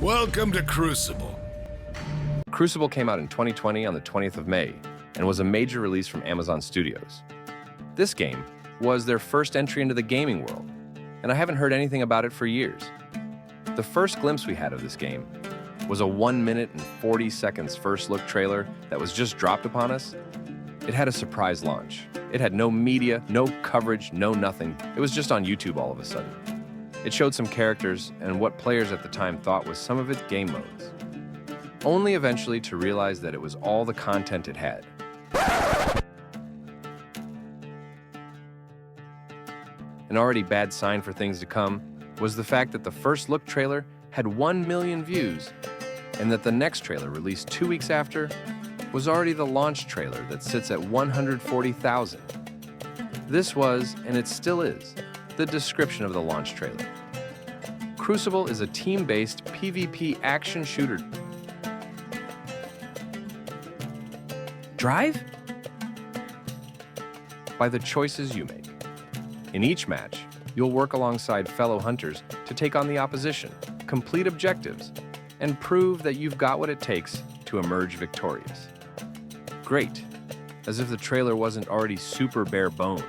Welcome to Crucible. Crucible came out in 2020 on the 20th of May and was a major release from Amazon Studios. This game was their first entry into the gaming world, and I haven't heard anything about it for years. The first glimpse we had of this game was a 1 minute and 40 seconds first look trailer that was just dropped upon us. It had a surprise launch. It had no media, no coverage, no nothing. It was just on YouTube all of a sudden. It showed some characters and what players at the time thought was some of its game modes, only eventually to realize that it was all the content it had. An already bad sign for things to come was the fact that the first look trailer had 1 million views, and that the next trailer, released 2 weeks after, was already the launch trailer that sits at 140,000. This was, and it still is, the description of the launch trailer. Crucible is a team-based PvP action shooter. Drive? By the choices you make. In each match, you'll work alongside fellow hunters to take on the opposition, complete objectives, and prove that you've got what it takes to emerge victorious. Great, as if the trailer wasn't already super bare bones.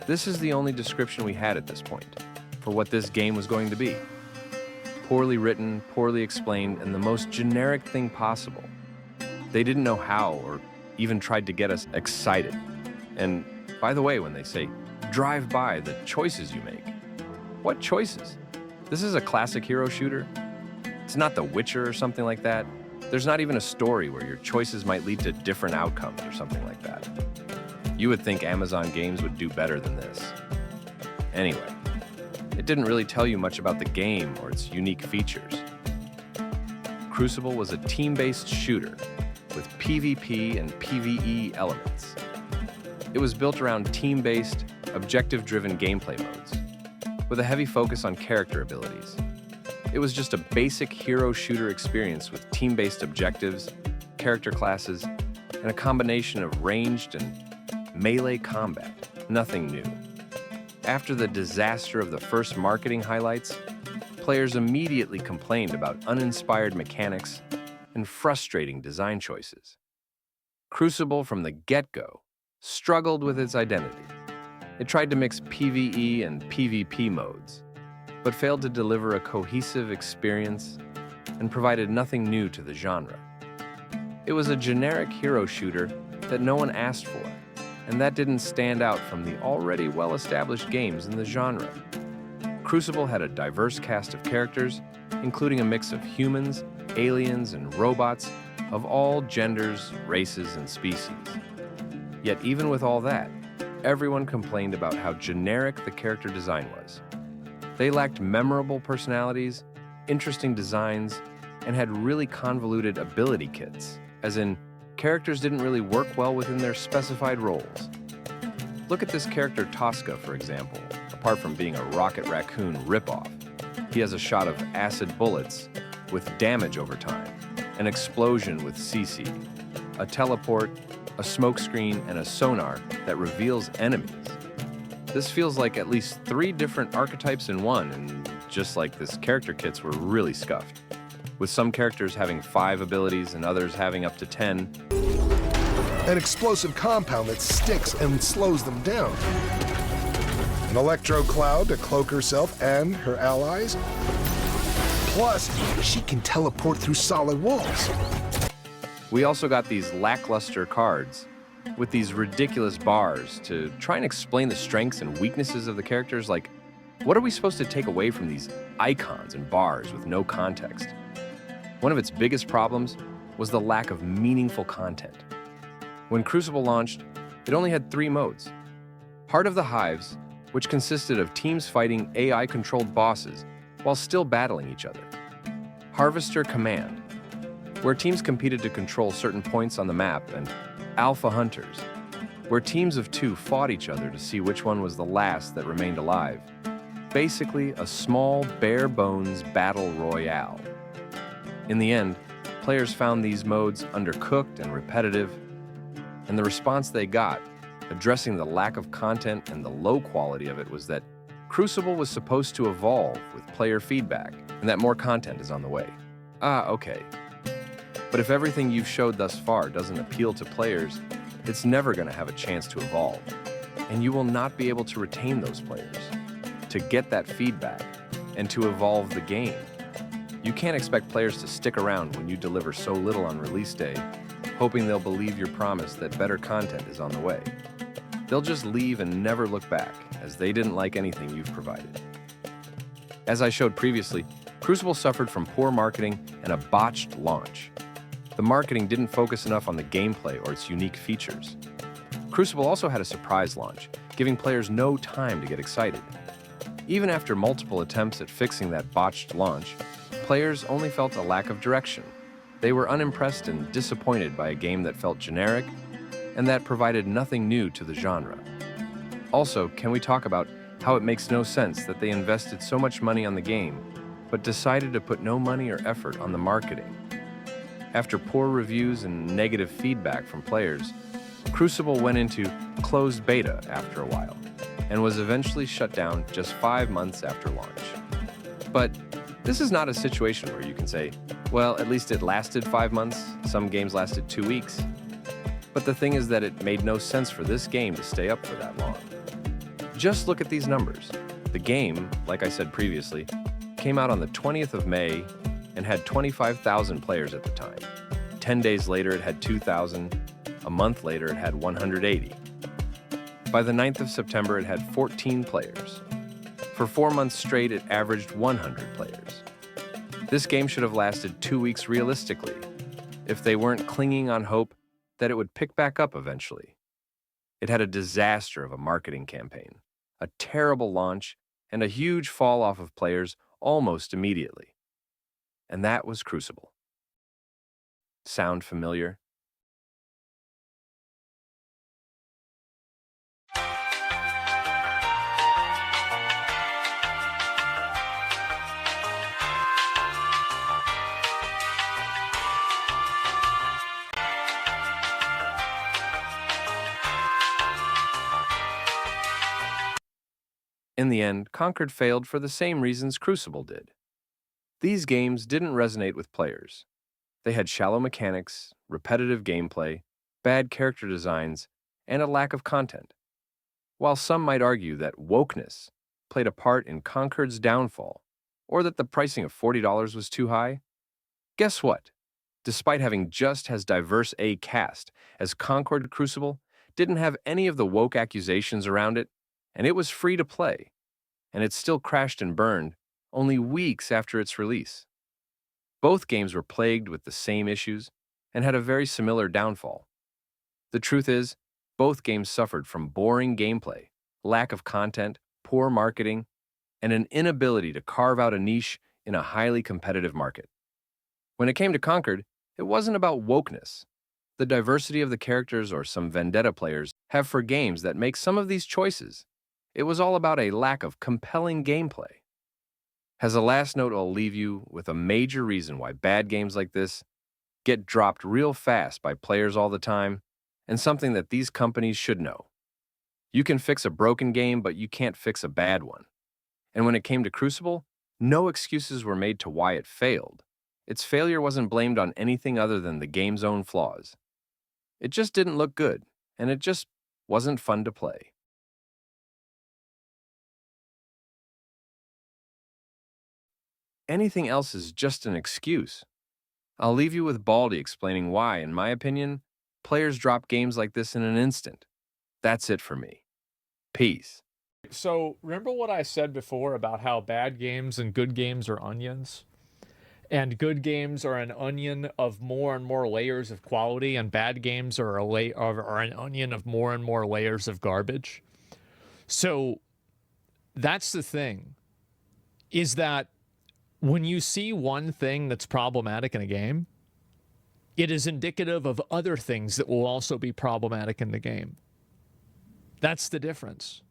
This is the only description we had at this point for what this game was going to be. Poorly written, poorly explained, and the most generic thing possible. They didn't know how or even tried to get us excited. And by the way, when they say, drive by the choices you make, what choices? This is a classic hero shooter. It's not The Witcher or something like that. There's not even a story where your choices might lead to different outcomes or something like that. You would think Amazon Games would do better than this. Anyway, it didn't really tell you much about the game or its unique features. Crucible was a team-based shooter with PvP and PvE elements. It was built around team-based, objective-driven gameplay modes, with a heavy focus on character abilities. It was just a basic hero shooter experience with team-based objectives, character classes, and a combination of ranged and melee combat. Nothing new. After the disaster of the first marketing highlights, players immediately complained about uninspired mechanics and frustrating design choices. Crucible, from the get-go, struggled with its identity. It tried to mix PvE and PvP modes, but failed to deliver a cohesive experience and provided nothing new to the genre. It was a generic hero shooter that no one asked for, and that didn't stand out from the already well-established games in the genre. Crucible had a diverse cast of characters, including a mix of humans, aliens, and robots of all genders, races, and species. Yet even with all that, everyone complained about how generic the character design was. They lacked memorable personalities, interesting designs, and had really convoluted ability kits, as in, characters didn't really work well within their specified roles. Look at this character Tosca, for example. Apart from being a Rocket Raccoon ripoff, he has a shot of acid bullets with damage over time, an explosion with CC, a teleport, a smokescreen, and a sonar that reveals enemies. This feels like at least 3 different archetypes in one, and just like this, character kits were really scuffed, with some characters having 5 abilities and others having up to 10. An explosive compound that sticks and slows them down. An electro cloud to cloak herself and her allies. Plus, she can teleport through solid walls. We also got these lackluster cards with these ridiculous bars to try and explain the strengths and weaknesses of the characters. Like, what are we supposed to take away from these icons and bars with no context? One of its biggest problems was the lack of meaningful content. When Crucible launched, it only had 3 modes. Heart of the Hives, which consisted of teams fighting AI-controlled bosses while still battling each other. Harvester Command, where teams competed to control certain points on the map, and Alpha Hunters, where teams of 2 fought each other to see which one was the last that remained alive. Basically, a small, bare-bones battle royale. In the end, players found these modes undercooked and repetitive, and the response they got, addressing the lack of content and the low quality of it, was that Crucible was supposed to evolve with player feedback, and that more content is on the way. Ah, okay. But if everything you've showed thus far doesn't appeal to players, it's never going to have a chance to evolve, and you will not be able to retain those players, to get that feedback, and to evolve the game. You can't expect players to stick around when you deliver so little on release day, hoping they'll believe your promise that better content is on the way. They'll just leave and never look back, as they didn't like anything you've provided. As I showed previously, Crucible suffered from poor marketing and a botched launch. The marketing didn't focus enough on the gameplay or its unique features. Crucible also had a surprise launch, giving players no time to get excited. Even after multiple attempts at fixing that botched launch, players only felt a lack of direction. They were unimpressed and disappointed by a game that felt generic and that provided nothing new to the genre. Also, can we talk about how it makes no sense that they invested so much money on the game, but decided to put no money or effort on the marketing? After poor reviews and negative feedback from players, Crucible went into closed beta after a while, and was eventually shut down just 5 months after launch. But this is not a situation where you can say, well, at least it lasted 5 months, some games lasted 2 weeks. But the thing is that it made no sense for this game to stay up for that long. Just look at these numbers. The game, like I said previously, came out on the 20th of May and had 25,000 players at the time. 10 days later, it had 2,000. A month later, it had 180. By the 9th of September, it had 14 players. For 4 months straight, it averaged 100 players. This game should have lasted 2 weeks realistically, if they weren't clinging on hope that it would pick back up eventually. It had a disaster of a marketing campaign, a terrible launch, and a huge fall off of players almost immediately. And that was Crucible. Sound familiar? In the end, Concord failed for the same reasons Crucible did. These games didn't resonate with players. They had shallow mechanics, repetitive gameplay, bad character designs, and a lack of content. While some might argue that wokeness played a part in Concord's downfall, or that the pricing of $40 was too high, guess what? Despite having just as diverse a cast as Concord, Crucible didn't have any of the woke accusations around it, and it was free to play, and it still crashed and burned only weeks after its release. Both games were plagued with the same issues and had a very similar downfall. The truth is, both games suffered from boring gameplay, lack of content, poor marketing, and an inability to carve out a niche in a highly competitive market. When it came to Concord, it wasn't about wokeness. The diversity of the characters or some vendetta players have for games that make some of these choices. It was all about a lack of compelling gameplay. As a last note, I'll leave you with a major reason why bad games like this get dropped real fast by players all the time, and something that these companies should know. You can fix a broken game, but you can't fix a bad one. And when it came to Crucible, no excuses were made to why it failed. Its failure wasn't blamed on anything other than the game's own flaws. It just didn't look good, and it just wasn't fun to play. Anything else is just an excuse. I'll leave you with Baldie explaining why, in my opinion, players drop games like this in an instant. That's it for me. Peace. So, remember what I said before about how bad games and good games are onions? And good games are an onion of more and more layers of quality, and bad games are an onion of more and more layers of garbage. So, that's the thing, is that when you see one thing that's problematic in a game, it is indicative of other things that will also be problematic in the game. That's the difference.